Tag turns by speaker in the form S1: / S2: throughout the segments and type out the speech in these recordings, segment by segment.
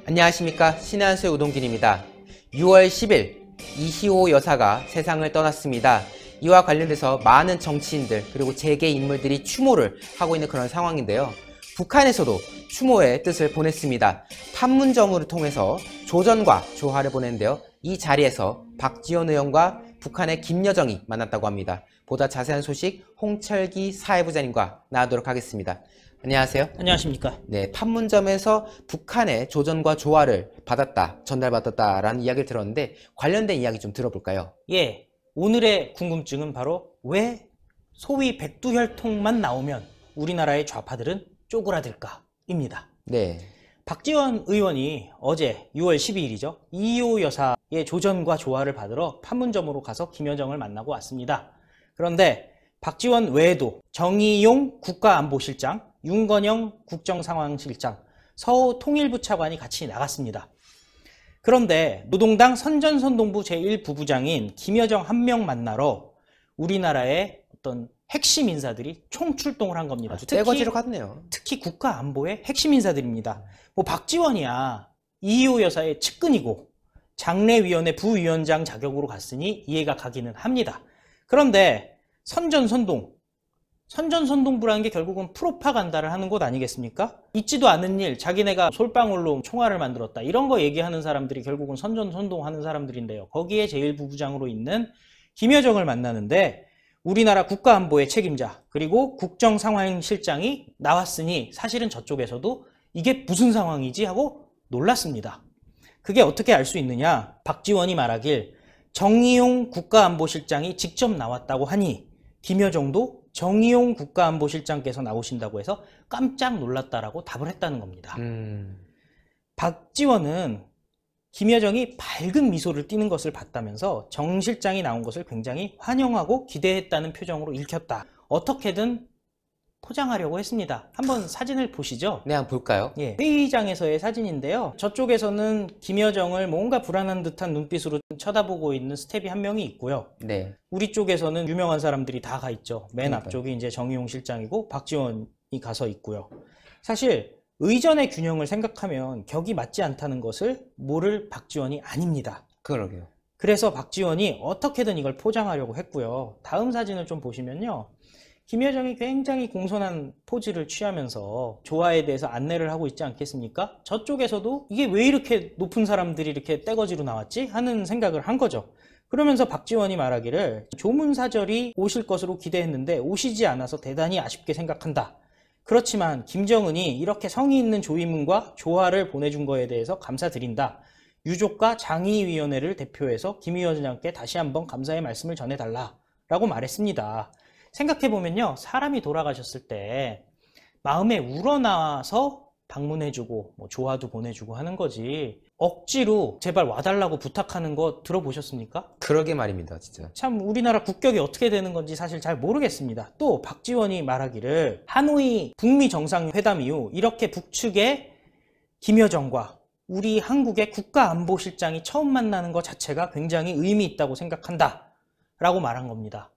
S1: 안녕하십니까, 신의 한수의 우동길입니다. 6월 10일 이희호 여사가 세상을 떠났습니다. 이와 관련돼서 많은 정치인들 그리고 재계 인물들이 추모를 하고 있는 그런 상황인데요. 북한에서도 추모의 뜻을 보냈습니다. 판문점을 통해서 조전과 조화를 보냈는데요. 이 자리에서 박지원 의원과 북한의 김여정이 만났다고 합니다. 보다 자세한 소식 홍철기 사회부장님과 나누도록 하겠습니다. 안녕하세요.
S2: 안녕하십니까.
S1: 네, 판문점에서 북한의 조전과 조화를 받았다, 전달받았다라는 이야기를 들었는데 관련된 이야기 좀 들어볼까요?
S2: 예, 오늘의 궁금증은 바로 왜 소위 백두혈통만 나오면 우리나라의 좌파들은 쪼그라들까입니다.
S1: 네.
S2: 박지원 의원이 어제 6월 12일이죠. 이희호 여사의 조전과 조화를 받으러 판문점으로 가서 김여정을 만나고 왔습니다. 그런데 박지원 외에도 정의용 국가안보실장, 윤건영 국정상황실장, 서호 통일부 차관이 같이 나갔습니다. 그런데 노동당 선전선동부 제1부부장인 김여정 한 명 만나러 우리나라의 어떤 핵심 인사들이 총출동을 한 겁니다.
S1: 아주 떼거지로 갔네요.
S2: 특히 국가안보의 핵심 인사들입니다. 뭐 박지원이야 이희호 여사의 측근이고 장례위원회 부위원장 자격으로 갔으니 이해가 가기는 합니다. 그런데 선전선동부라는 게 결국은 프로파간다를 하는 곳 아니겠습니까? 있지도 않은 일, 자기네가 솔방울로 총알을 만들었다, 이런 거 얘기하는 사람들이 결국은 선전선동하는 사람들인데요. 거기에 제1부부장으로 있는 김여정을 만나는데 우리나라 국가안보의 책임자 그리고 국정상황실장이 나왔으니 사실은 저쪽에서도 이게 무슨 상황이지 하고 놀랐습니다. 그게 어떻게 알 수 있느냐? 박지원이 말하길 정의용 국가안보실장이 직접 나왔다고 하니 김여정도 정의용 국가안보실장께서 나오신다고 해서 깜짝 놀랐다라고 답을 했다는 겁니다. 박지원은 김여정이 밝은 미소를 띠는 것을 봤다면서 정 실장이 나온 것을 굉장히 환영하고 기대했다는 표정으로 읽혔다. 어떻게든 포장하려고 했습니다. 한번 사진을 보시죠.
S1: 네, 한번 볼까요?
S2: 예, 회의장에서의 사진인데요. 저쪽에서는 김여정을 뭔가 불안한 듯한 눈빛으로 쳐다보고 있는 스텝이 한 명이 있고요.
S1: 네.
S2: 우리 쪽에서는 유명한 사람들이 다 가 있죠. 맨
S1: 그러니까요.
S2: 앞쪽이 이제 정의용 실장이고 박지원이 가서 있고요. 사실 의전의 균형을 생각하면 격이 맞지 않다는 것을 모를 박지원이 아닙니다.
S1: 그러게요.
S2: 그래서 박지원이 어떻게든 이걸 포장하려고 했고요. 다음 사진을 좀 보시면요. 김여정이 굉장히 공손한 포즈를 취하면서 조화에 대해서 안내를 하고 있지 않겠습니까? 저쪽에서도 이게 왜 이렇게 높은 사람들이 이렇게 떼거지로 나왔지? 하는 생각을 한 거죠. 그러면서 박지원이 말하기를 조문사절이 오실 것으로 기대했는데 오시지 않아서 대단히 아쉽게 생각한다. 그렇지만 김정은이 이렇게 성의 있는 조의문과 조화를 보내준 거에 대해서 감사드린다. 유족과 장의위원회를 대표해서 김 위원장께 다시 한번 감사의 말씀을 전해달라라고 말했습니다. 생각해보면요, 사람이 돌아가셨을 때 마음에 우러나와서 방문해주고 뭐 조화도 보내주고 하는 거지 억지로 제발 와달라고 부탁하는 거 들어보셨습니까?
S1: 그러게 말입니다, 진짜.
S2: 참 우리나라 국격이 어떻게 되는 건지 사실 잘 모르겠습니다. 또 박지원이 말하기를 하노이 북미 정상회담 이후 이렇게 북측의 김여정과 우리 한국의 국가안보실장이 처음 만나는 것 자체가 굉장히 의미 있다고 생각한다 라고 말한 겁니다.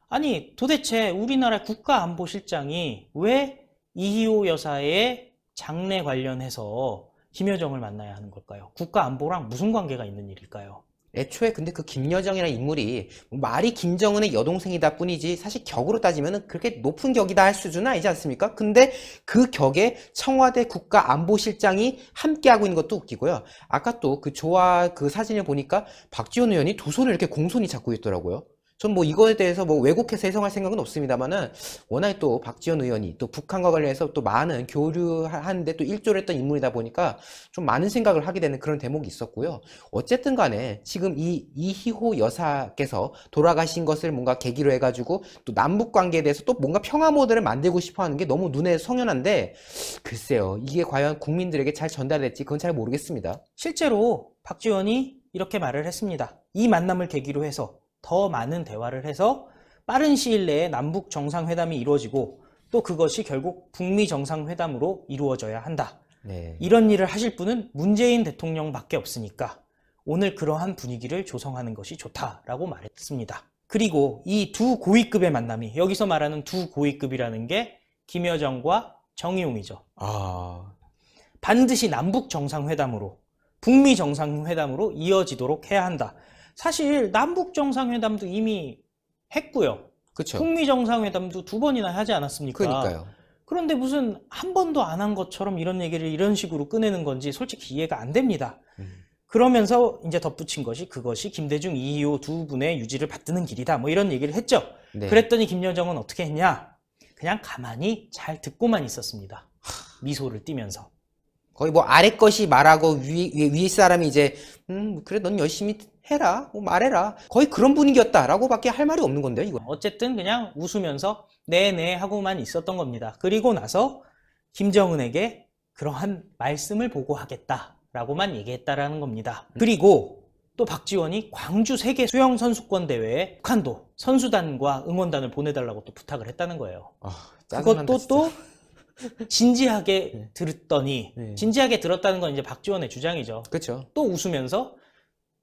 S2: 아니 도대체 우리나라 국가안보실장이 왜 이희호 여사의 장례 관련해서 김여정을 만나야 하는 걸까요? 국가안보랑 무슨 관계가 있는 일일까요?
S1: 애초에 근데 그 김여정이라는 인물이 말이 김정은의 여동생이다 뿐이지 사실 격으로 따지면 그렇게 높은 격이다 할 수준은 아니지 않습니까? 근데 그 격에 청와대 국가안보실장이 함께하고 있는 것도 웃기고요. 아까 또 그 조화 그 사진을 보니까 박지원 의원이 두 손을 이렇게 공손히 잡고 있더라고요. 전 뭐 이거에 대해서 뭐 왜곡해서 해석할 생각은 없습니다만은 워낙에 또 박지원 의원이 또 북한과 관련해서 또 많은 교류하는데 또 일조를 했던 인물이다 보니까 좀 많은 생각을 하게 되는 그런 대목이 있었고요. 어쨌든 간에 지금 이 이희호 여사께서 돌아가신 것을 뭔가 계기로 해가지고 또 남북 관계에 대해서 또 뭔가 평화 모델을 만들고 싶어 하는 게 너무 눈에 성연한데 글쎄요, 이게 과연 국민들에게 잘 전달될지 그건 잘 모르겠습니다.
S2: 실제로 박지원이 이렇게 말을 했습니다. 이 만남을 계기로 해서 더 많은 대화를 해서 빠른 시일 내에 남북 정상회담이 이루어지고 또 그것이 결국 북미 정상회담으로 이루어져야 한다.
S1: 네.
S2: 이런 일을 하실 분은 문재인 대통령밖에 없으니까 오늘 그러한 분위기를 조성하는 것이 좋다라고 말했습니다. 그리고 이 두 고위급의 만남이, 여기서 말하는 두 고위급이라는 게 김여정과 정의용이죠. 반드시 남북 정상회담으로, 북미 정상회담으로 이어지도록 해야 한다. 사실 남북 정상회담도 이미 했고요.
S1: 그쵸.
S2: 북미 정상회담도 2번이나 하지 않았습니까?
S1: 그러니까요.
S2: 그런데 무슨 한 번도 안 한 것처럼 이런 얘기를 이런 식으로 꺼내는 건지 솔직히 이해가 안 됩니다. 그러면서 이제 덧붙인 것이 그것이 김대중, 이희호 두 분의 유지를 받드는 길이다. 뭐 이런 얘기를 했죠.
S1: 네.
S2: 그랬더니 김여정은 어떻게 했냐? 그냥 가만히 잘 듣고만 있었습니다. 미소를 띠면서.
S1: 거의 뭐 아래 것이 말하고 위 사람이 이제 그래 넌 열심히 해라 뭐 말해라 거의 그런 분위기였다라고 밖에 할 말이 없는 건데요 이거.
S2: 어쨌든 그냥 웃으면서 네네 하고만 있었던 겁니다. 그리고 나서 김정은에게 그러한 말씀을 보고하겠다라고만 얘기했다라는 겁니다. 그리고 또 박지원이 광주 세계 수영 선수권 대회에 북한도 선수단과 응원단을 보내달라고 또 부탁을 했다는 거예요.
S1: 짜증난다,
S2: 그것도
S1: 진짜.
S2: 또 진지하게 들었더니
S1: 네.
S2: 진지하게 들었다는 건 이제 박지원의 주장이죠.
S1: 그렇죠.
S2: 또 웃으면서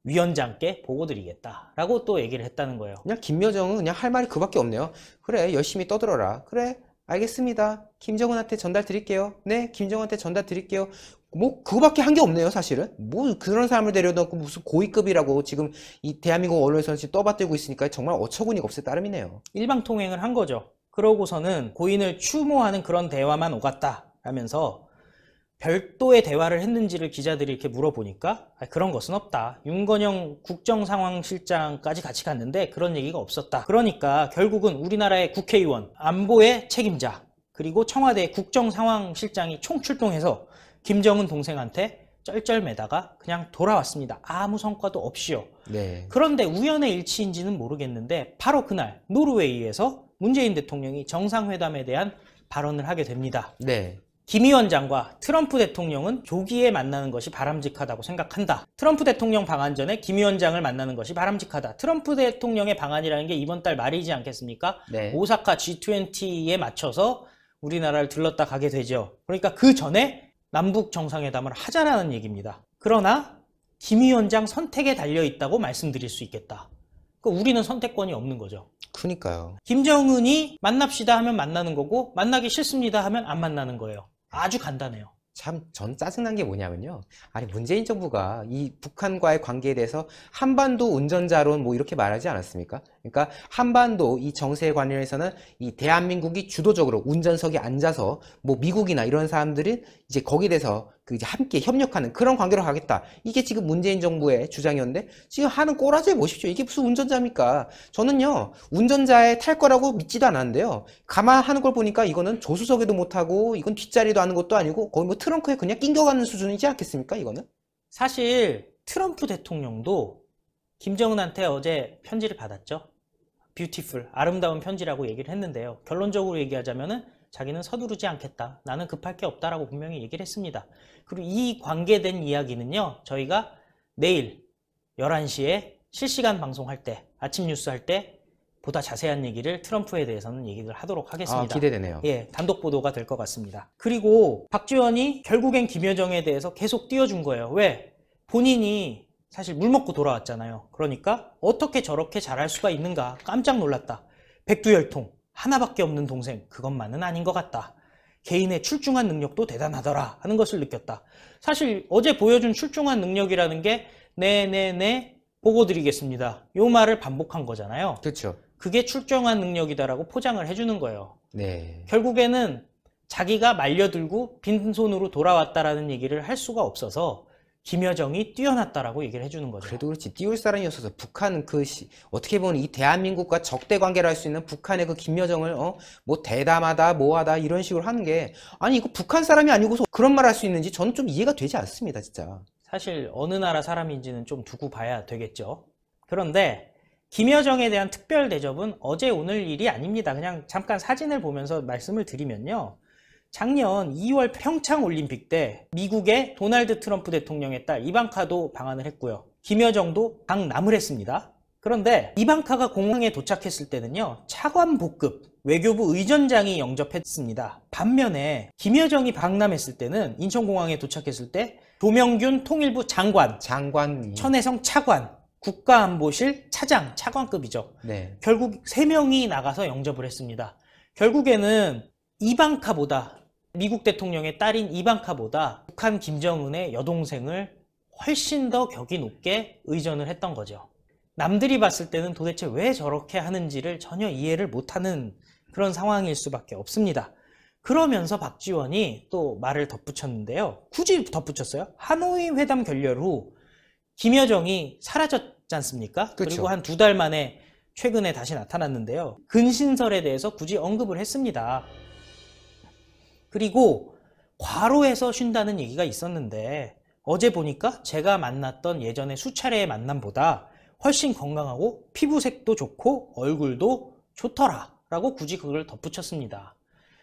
S2: 위원장께 보고드리겠다라고 또 얘기를 했다는 거예요.
S1: 그냥 김여정은 그냥 할 말이 그밖에 없네요. 그래 열심히 떠들어라. 그래 알겠습니다. 김정은한테 전달 드릴게요. 네 김정은한테 전달 드릴게요. 뭐 그거밖에 한 게 없네요 사실은. 뭐 그런 사람을 데려놓고 무슨 고위급이라고 지금 이 대한민국 언론에서는 지금 떠받들고 있으니까 정말 어처구니가 없을 따름이네요.
S2: 일방통행을 한 거죠. 그러고서는 고인을 추모하는 그런 대화만 오갔다 라면서 별도의 대화를 했는지를 기자들이 이렇게 물어보니까 그런 것은 없다. 윤건영 국정상황실장까지 같이 갔는데 그런 얘기가 없었다. 그러니까 결국은 우리나라의 국회의원, 안보의 책임자, 그리고 청와대 국정상황실장이 총출동해서 김정은 동생한테 쩔쩔매다가 그냥 돌아왔습니다. 아무 성과도 없이요.
S1: 네.
S2: 그런데 우연의 일치인지는 모르겠는데 바로 그날 노르웨이에서 문재인 대통령이 정상회담에 대한 발언을 하게 됩니다.
S1: 네.
S2: 김 위원장과 트럼프 대통령은 조기에 만나는 것이 바람직하다고 생각한다. 트럼프 대통령 방한 전에 김 위원장을 만나는 것이 바람직하다. 트럼프 대통령의 방한이라는 게 이번 달 말이지 않겠습니까?
S1: 네.
S2: 오사카 G20에 맞춰서 우리나라를 들렀다 가게 되죠. 그러니까 그 전에 남북 정상회담을 하자라는 얘기입니다. 그러나 김 위원장 선택에 달려있다고 말씀드릴 수 있겠다. 그러니까 우리는 선택권이 없는 거죠.
S1: 그러니까요.
S2: 김정은이 만납시다 하면 만나는 거고 만나기 싫습니다 하면 안 만나는 거예요. 아주 간단해요.
S1: 참 전 짜증난 게 뭐냐면요. 아니 문재인 정부가 이 북한과의 관계에 대해서 한반도 운전자론 뭐 이렇게 말하지 않았습니까? 그러니까 한반도 이 정세에 관련해서는 이 대한민국이 주도적으로 운전석에 앉아서 뭐 미국이나 이런 사람들이 이제 거기에 대해서 그 이제 함께 협력하는 그런 관계로 가겠다. 이게 지금 문재인 정부의 주장이었는데 지금 하는 꼬라지 보십시오. 이게 무슨 운전자입니까? 저는요 운전자에 탈 거라고 믿지도 않았는데요. 가만 하는 걸 보니까 이거는 조수석에도 못하고 이건 뒷자리도 하는 것도 아니고 거의 뭐 트렁크에 그냥 낑겨가는 수준이지 않겠습니까? 이거는?
S2: 사실 트럼프 대통령도 김정은한테 어제 편지를 받았죠. 뷰티풀, 아름다운 편지라고 얘기를 했는데요. 결론적으로 얘기하자면은 자기는 서두르지 않겠다. 나는 급할 게 없다라고 분명히 얘기를 했습니다. 그리고 이 관계된 이야기는요. 저희가 내일 11시에 실시간 방송할 때, 아침 뉴스 할 때 보다 자세한 얘기를 트럼프에 대해서는 얘기를 하도록 하겠습니다.
S1: 기대되네요.
S2: 예, 단독 보도가 될 것 같습니다. 그리고 박지원이 결국엔 김여정에 대해서 계속 띄워준 거예요. 왜? 본인이 사실 물 먹고 돌아왔잖아요. 그러니까 어떻게 저렇게 잘할 수가 있는가 깜짝 놀랐다. 백두혈통, 하나밖에 없는 동생, 그것만은 아닌 것 같다. 개인의 출중한 능력도 대단하더라 하는 것을 느꼈다. 사실 어제 보여준 출중한 능력이라는 게 네네네 보고 드리겠습니다. 요 말을 반복한 거잖아요.
S1: 그렇죠.
S2: 그게 출중한 능력이다라고 포장을 해주는 거예요.
S1: 네.
S2: 결국에는 자기가 말려들고 빈손으로 돌아왔다라는 얘기를 할 수가 없어서 김여정이 뛰어났다라고 얘기를 해주는 거죠.
S1: 그래도 그렇지 띄울 사람이었어서 북한 어떻게 보면 이 대한민국과 적대 관계를 할 수 있는 북한의 그 김여정을 뭐 대담하다 뭐하다 이런 식으로 하는 게 아니 이거 북한 사람이 아니고서 그런 말 할 수 있는지 저는 좀 이해가 되지 않습니다 진짜.
S2: 사실 어느 나라 사람인지는 좀 두고 봐야 되겠죠. 그런데 김여정에 대한 특별 대접은 어제 오늘 일이 아닙니다. 그냥 잠깐 사진을 보면서 말씀을 드리면요. 작년 2월 평창 올림픽 때 미국의 도널드 트럼프 대통령의 딸 이방카도 방한을 했고요. 김여정도 방남을 했습니다. 그런데 이방카가 공항에 도착했을 때는요. 차관복급 외교부 의전장이 영접했습니다. 반면에 김여정이 방남했을 때는 인천공항에 도착했을 때 조명균 통일부 장관이 천혜성 차관, 국가안보실 차장, 차관급이죠.
S1: 네.
S2: 결국 3명이 나가서 영접을 했습니다. 결국에는 이방카보다 미국 대통령의 딸인 이방카보다 북한 김정은의 여동생을 훨씬 더 격이 높게 의전을 했던 거죠. 남들이 봤을 때는 도대체 왜 저렇게 하는지를 전혀 이해를 못하는 그런 상황일 수밖에 없습니다. 그러면서 박지원이 또 말을 덧붙였는데요. 굳이 덧붙였어요. 하노이 회담 결렬 후 김여정이 사라졌지 않습니까?
S1: 그쵸.
S2: 그리고 한 2달 만에 최근에 다시 나타났는데요. 근신설에 대해서 굳이 언급을 했습니다. 그리고 과로해서 쉰다는 얘기가 있었는데 어제 보니까 제가 만났던 예전의 수차례의 만남보다 훨씬 건강하고 피부색도 좋고 얼굴도 좋더라 라고 굳이 그걸 덧붙였습니다.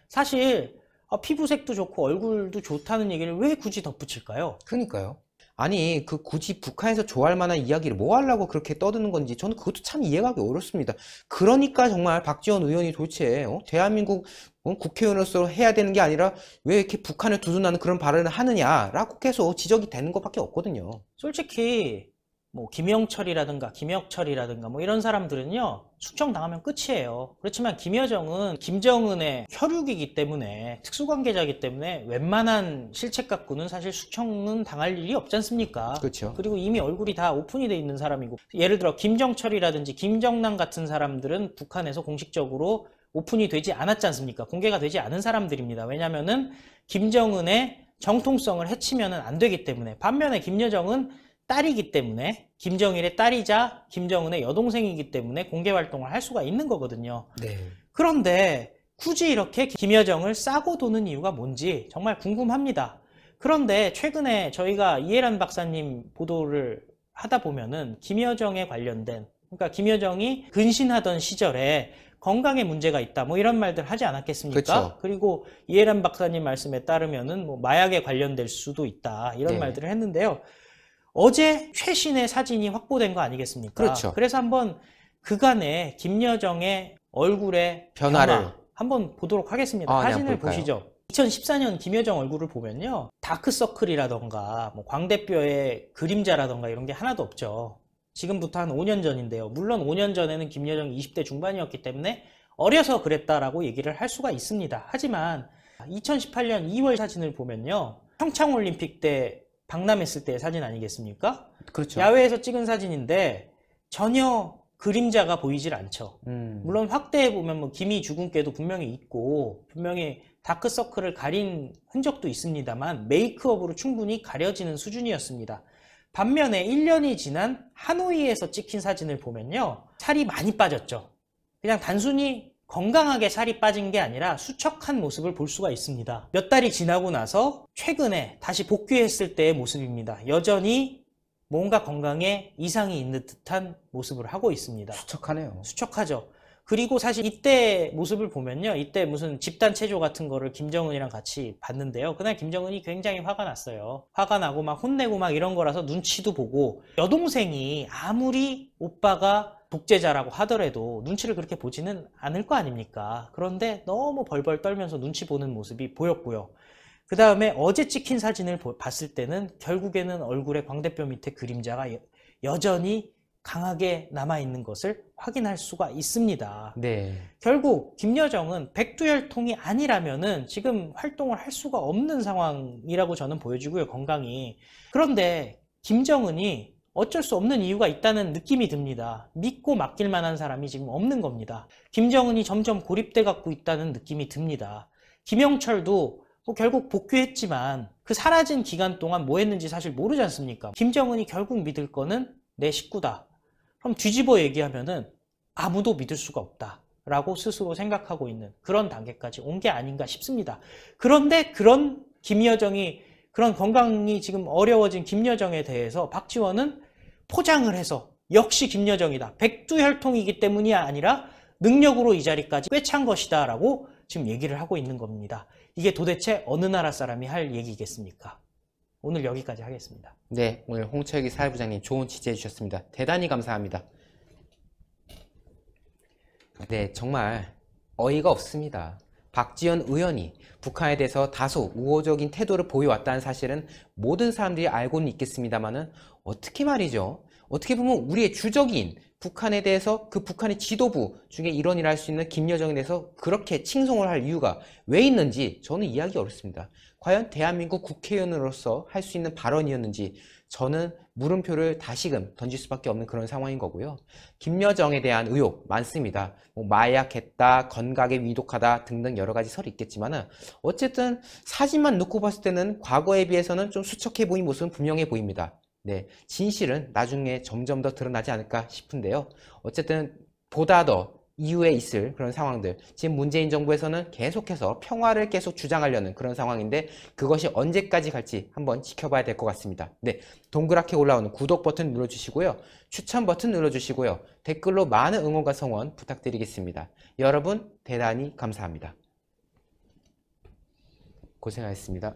S2: 사실 피부색도 좋고 얼굴도 좋다는 얘기를 왜 굳이 덧붙일까요?
S1: 그러니까요. 아니 굳이 북한에서 좋아할 만한 이야기를 뭐 하려고 그렇게 떠드는 건지 저는 그것도 참 이해하기 어렵습니다. 그러니까 정말 박지원 의원이 도대체 대한민국 국회의원으로서 해야 되는 게 아니라 왜 이렇게 북한을 두둔하는 그런 발언을 하느냐라고 계속 지적이 되는 것밖에 없거든요.
S2: 솔직히 뭐 김영철이라든가 김혁철이라든가 뭐 이런 사람들은요 숙청당하면 끝이에요. 그렇지만 김여정은 김정은의 혈육이기 때문에 특수관계자이기 때문에 웬만한 실책 갖고는 사실 숙청은 당할 일이 없지 않습니까?
S1: 그렇죠.
S2: 그리고 이미 얼굴이 다 오픈이 돼 있는 사람이고, 예를 들어 김정철이라든지 김정남 같은 사람들은 북한에서 공식적으로 오픈이 되지 않았지 않습니까? 공개가 되지 않은 사람들입니다. 왜냐면은 김정은의 정통성을 해치면은 안 되기 때문에. 반면에 김여정은 딸이기 때문에, 김정일의 딸이자 김정은의 여동생이기 때문에 공개 활동을 할 수가 있는 거거든요.
S1: 네.
S2: 그런데 굳이 이렇게 김여정을 싸고 도는 이유가 뭔지 정말 궁금합니다. 그런데 최근에 저희가 이해란 박사님 보도를 하다 보면은 김여정에 관련된, 그러니까 김여정이 근신하던 시절에 건강에 문제가 있다 뭐 이런 말들 하지 않았겠습니까?
S1: 그쵸.
S2: 그리고 이해란 박사님 말씀에 따르면은 뭐 마약에 관련될 수도 있다 이런
S1: 네.
S2: 말들을 했는데요. 어제 최신의 사진이 확보된 거 아니겠습니까?
S1: 그렇죠.
S2: 그래서 한번 그간의 김여정의 얼굴의
S1: 변화를
S2: 변화 한번 보도록 하겠습니다.
S1: 네,
S2: 사진을
S1: 볼까요?
S2: 보시죠. 2014년 김여정 얼굴을 보면요, 다크서클이라던가 뭐 광대뼈의 그림자라던가 이런 게 하나도 없죠. 지금부터 한 5년 전인데요. 물론 5년 전에는 김여정이 20대 중반이었기 때문에 어려서 그랬다라고 얘기를 할 수가 있습니다. 하지만 2018년 2월 사진을 보면요, 평창올림픽 때 방남했을 때의 사진 아니겠습니까?
S1: 그렇죠.
S2: 야외에서 찍은 사진인데 전혀 그림자가 보이질 않죠. 물론 확대해 보면 뭐 기미 주근깨도 분명히 있고 분명히 다크서클을 가린 흔적도 있습니다만 메이크업으로 충분히 가려지는 수준이었습니다. 반면에 1년이 지난 하노이에서 찍힌 사진을 보면요, 살이 많이 빠졌죠. 그냥 단순히 건강하게 살이 빠진 게 아니라 수척한 모습을 볼 수가 있습니다. 몇 달이 지나고 나서 최근에 다시 복귀했을 때의 모습입니다. 여전히 뭔가 건강에 이상이 있는 듯한 모습을 하고 있습니다.
S1: 수척하네요.
S2: 수척하죠. 그리고 사실 이때 모습을 보면요, 이때 무슨 집단 체조 같은 거를 김정은이랑 같이 봤는데요, 그날 김정은이 굉장히 화가 났어요. 화가 나고 막 혼내고 막 이런 거라서 눈치도 보고, 여동생이 아무리 오빠가 독재자라고 하더라도 눈치를 그렇게 보지는 않을 거 아닙니까? 그런데 너무 벌벌 떨면서 눈치 보는 모습이 보였고요. 그 다음에 어제 찍힌 사진을 봤을 때는 결국에는 얼굴의 광대뼈 밑에 그림자가 여전히 강하게 남아있는 것을 확인할 수가 있습니다.
S1: 네.
S2: 결국 김여정은 백두혈통이 아니라면은 지금 활동을 할 수가 없는 상황이라고 저는 보여지고요, 건강이. 그런데 김정은이 어쩔 수 없는 이유가 있다는 느낌이 듭니다. 믿고 맡길 만한 사람이 지금 없는 겁니다. 김정은이 점점 고립돼 갖고 있다는 느낌이 듭니다. 김영철도 뭐 결국 복귀했지만 그 사라진 기간 동안 뭐 했는지 사실 모르지 않습니까? 김정은이 결국 믿을 거는 내 식구다. 그럼 뒤집어 얘기하면은 아무도 믿을 수가 없다 라고 스스로 생각하고 있는 그런 단계까지 온 게 아닌가 싶습니다. 그런데 그런 김여정이, 그런 건강이 지금 어려워진 김여정에 대해서 박지원은 포장을 해서 역시 김여정이다, 백두혈통이기 때문이 아니라 능력으로 이 자리까지 꿰찬 것이다 라고 지금 얘기를 하고 있는 겁니다. 이게 도대체 어느 나라 사람이 할 얘기겠습니까? 오늘 여기까지 하겠습니다.
S1: 네, 오늘 홍철기 사회부장님 좋은 취재해 주셨습니다. 대단히 감사합니다. 네, 정말 어이가 없습니다. 박지원 의원이 북한에 대해서 다소 우호적인 태도를 보여왔다는 사실은 모든 사람들이 알고는 있겠습니다만은 어떻게 말이죠? 어떻게 보면 우리의 주적인 북한에 대해서 그 북한의 지도부 중에 일원이라 할 수 있는 김여정에 대해서 그렇게 칭송을 할 이유가 왜 있는지 저는 이해하기 어렵습니다. 과연 대한민국 국회의원으로서 할 수 있는 발언이었는지 저는 물음표를 다시금 던질 수밖에 없는 그런 상황인 거고요. 김여정에 대한 의혹 많습니다. 뭐 마약했다, 건강에 위독하다 등등 여러 가지 설이 있겠지만은 어쨌든 사진만 놓고 봤을 때는 과거에 비해서는 좀 수척해 보인 모습은 분명해 보입니다. 네, 진실은 나중에 점점 더 드러나지 않을까 싶은데요. 어쨌든 보다 더 이후에 있을 그런 상황들, 지금 문재인 정부에서는 계속해서 평화를 계속 주장하려는 그런 상황인데 그것이 언제까지 갈지 한번 지켜봐야 될 것 같습니다. 네, 동그랗게 올라오는 구독 버튼 눌러주시고요. 추천 버튼 눌러주시고요. 댓글로 많은 응원과 성원 부탁드리겠습니다. 여러분 대단히 감사합니다. 고생하셨습니다.